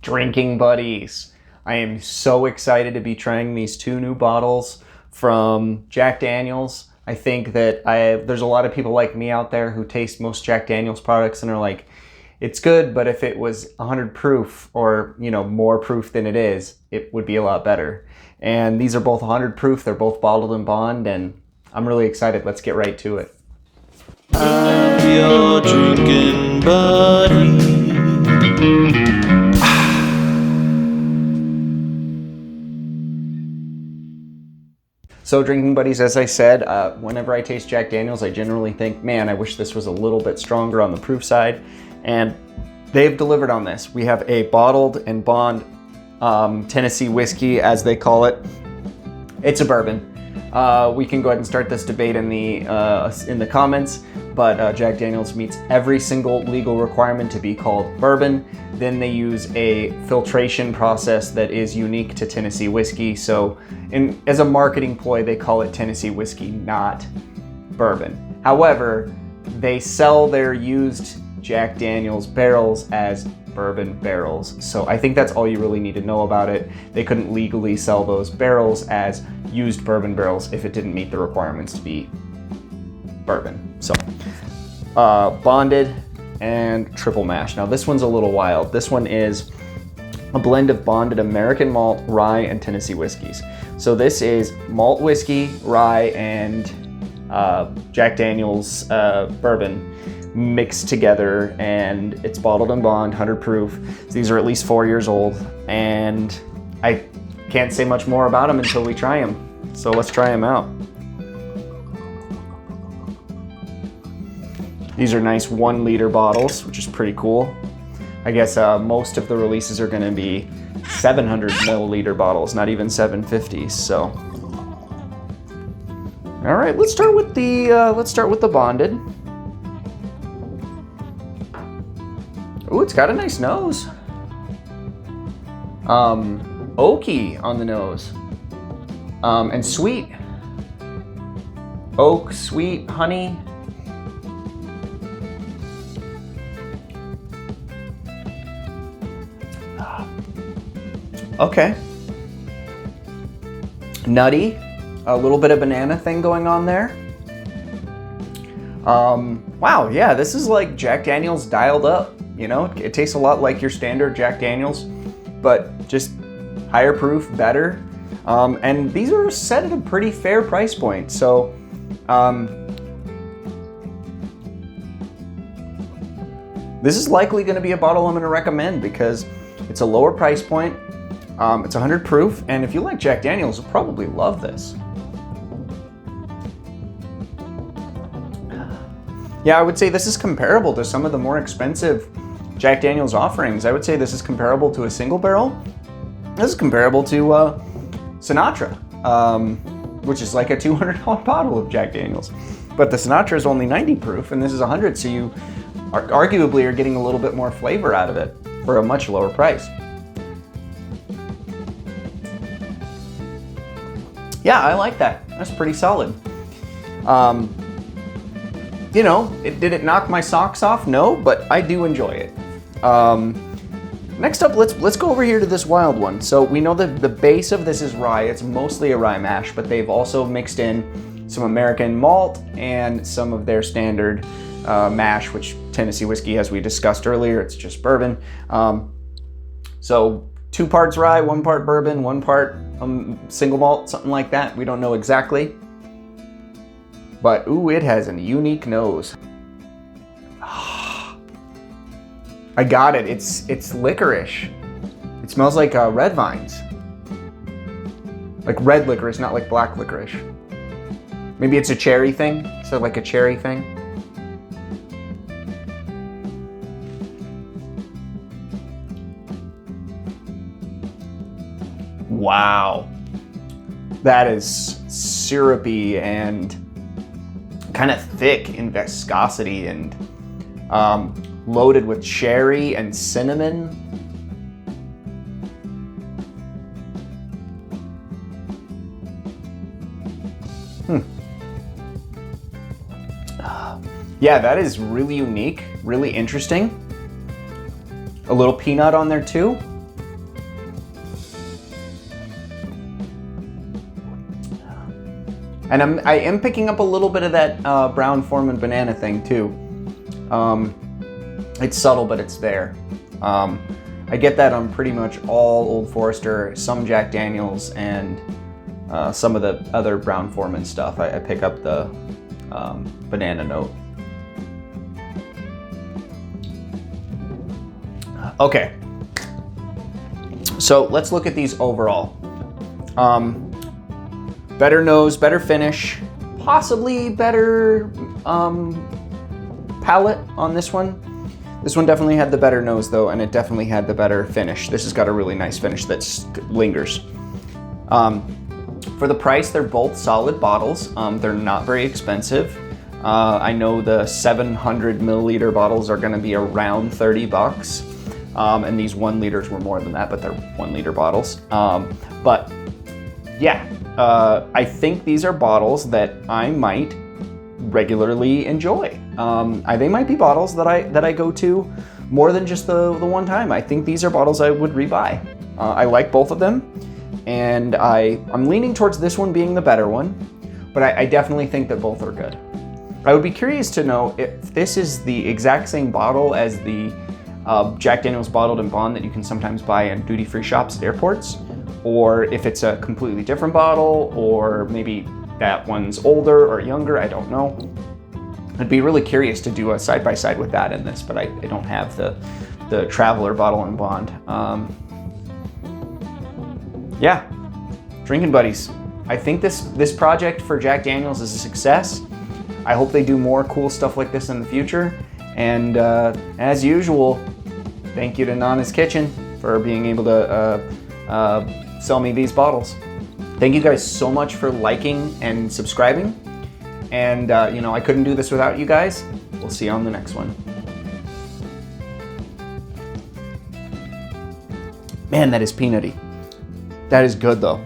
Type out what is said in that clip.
Drinking buddies. I am so excited to be trying these two new bottles from Jack Daniel's. I think that there's a lot of people like me out there who taste most Jack Daniel's products and are like, it's good, but if it was 100 proof or, more proof than it is, it would be a lot better. And these are both 100 proof. They're both bottled in bond, and I'm really excited. Let's get right to it. I'm your drinking buddy. So drinking buddies, as I said, whenever I taste Jack Daniel's, I generally think, man, I wish this was a little bit stronger on the proof side. And they've delivered on this. We have a bottled and bond Tennessee whiskey, as they call it. It's a bourbon. We can go ahead and start this debate in the comments, but Jack Daniel's meets every single legal requirement to be called bourbon. Then they use a filtration process that is unique to Tennessee whiskey. So as a marketing ploy, they call it Tennessee whiskey, not bourbon. However, they sell their used Jack Daniel's barrels as bourbon barrels. So I think that's all you really need to know about it. They couldn't legally sell those barrels as used bourbon barrels if it didn't meet the requirements to be bourbon. So bonded and triple mash. Now this one's a little wild. This one is a blend of bonded American malt, rye, and Tennessee whiskeys. So this is malt whiskey, rye, and Jack Daniel's bourbon mixed together, and it's bottled in bond, 100 proof. So these are at least 4 years old, and I can't say much more about them until we try them. So let's try them out. These are nice 1 liter bottles, which is pretty cool. I guess most of the releases are gonna be 700 milliliter bottles, not even 750s. So, all right, let's start with the bonded. Ooh, it's got a nice nose. Oaky on the nose. And sweet. Oak, sweet, honey. Okay. Nutty. A little bit of banana thing going on there. Wow, yeah, this is like Jack Daniel's dialed up. It tastes a lot like your standard Jack Daniel's, but just higher proof, better. And these are set at a pretty fair price point. So, this is likely going to be a bottle I'm going to recommend because it's a lower price point. It's 100 proof, and if you like Jack Daniel's, you'll probably love this. Yeah, I would say this is comparable to some of the more expensive Jack Daniel's offerings. I would say this is comparable to a single barrel. This is comparable to Sinatra, which is like a $200 bottle of Jack Daniel's. But the Sinatra is only 90 proof, and this is 100, so you arguably are getting a little bit more flavor out of it for a much lower price. Yeah, I like that. That's pretty solid. Did it knock my socks off? No, but I do enjoy it. Next up, let's go over here to this wild one. So we know that the base of this is rye. It's mostly a rye mash, but they've also mixed in some American malt and some of their standard mash, which Tennessee whiskey, as we discussed earlier, it's just bourbon. So 2 parts rye, 1 part bourbon, 1 part single malt, something like that. We don't know exactly. But ooh, it has a unique nose. I got it. It's licorice. It smells like red vines. Like red licorice, not like black licorice. Maybe it's a cherry thing. So like a cherry thing. Wow. That is syrupy and kind of thick in viscosity and loaded with cherry and cinnamon. Yeah, that is really unique, really interesting. A little peanut on there too. And I am picking up a little bit of that brown-foreman banana thing too. It's subtle, but it's there. I get that on pretty much all Old Forester, some Jack Daniels, and some of the other brown-foreman stuff. I pick up the banana note. Okay, so let's look at these overall. Better nose, better finish, possibly better palate on this one. This one definitely had the better nose though, and it definitely had the better finish. This has got a really nice finish that lingers. For the price, they're both solid bottles. They're not very expensive. I know the 700 milliliter bottles are gonna be around $30. And these 1 liters were more than that, but they're 1 liter bottles. But yeah, I think these are bottles that I might regularly enjoy. They might be bottles that I go to more than just the one time. I think these are bottles I would rebuy. I like both of them, and I'm leaning towards this one being the better one, but I definitely think that both are good. I would be curious to know if this is the exact same bottle as the Jack Daniel's bottled in bond that you can sometimes buy in duty-free shops at airports, or if it's a completely different bottle, or maybe that one's older or younger, I don't know. I'd be really curious to do a side-by-side with that in this, but I don't have the Traveler bottle in bond. Yeah, drinking buddies. I think this project for Jack Daniel's is a success. I hope they do more cool stuff like this in the future. And as usual, thank you to Nana's Kitchen for being able to sell me these bottles. Thank you guys so much for liking and subscribing. And I couldn't do this without you guys. We'll see you on the next one. Man, that is peanutty. That is good though.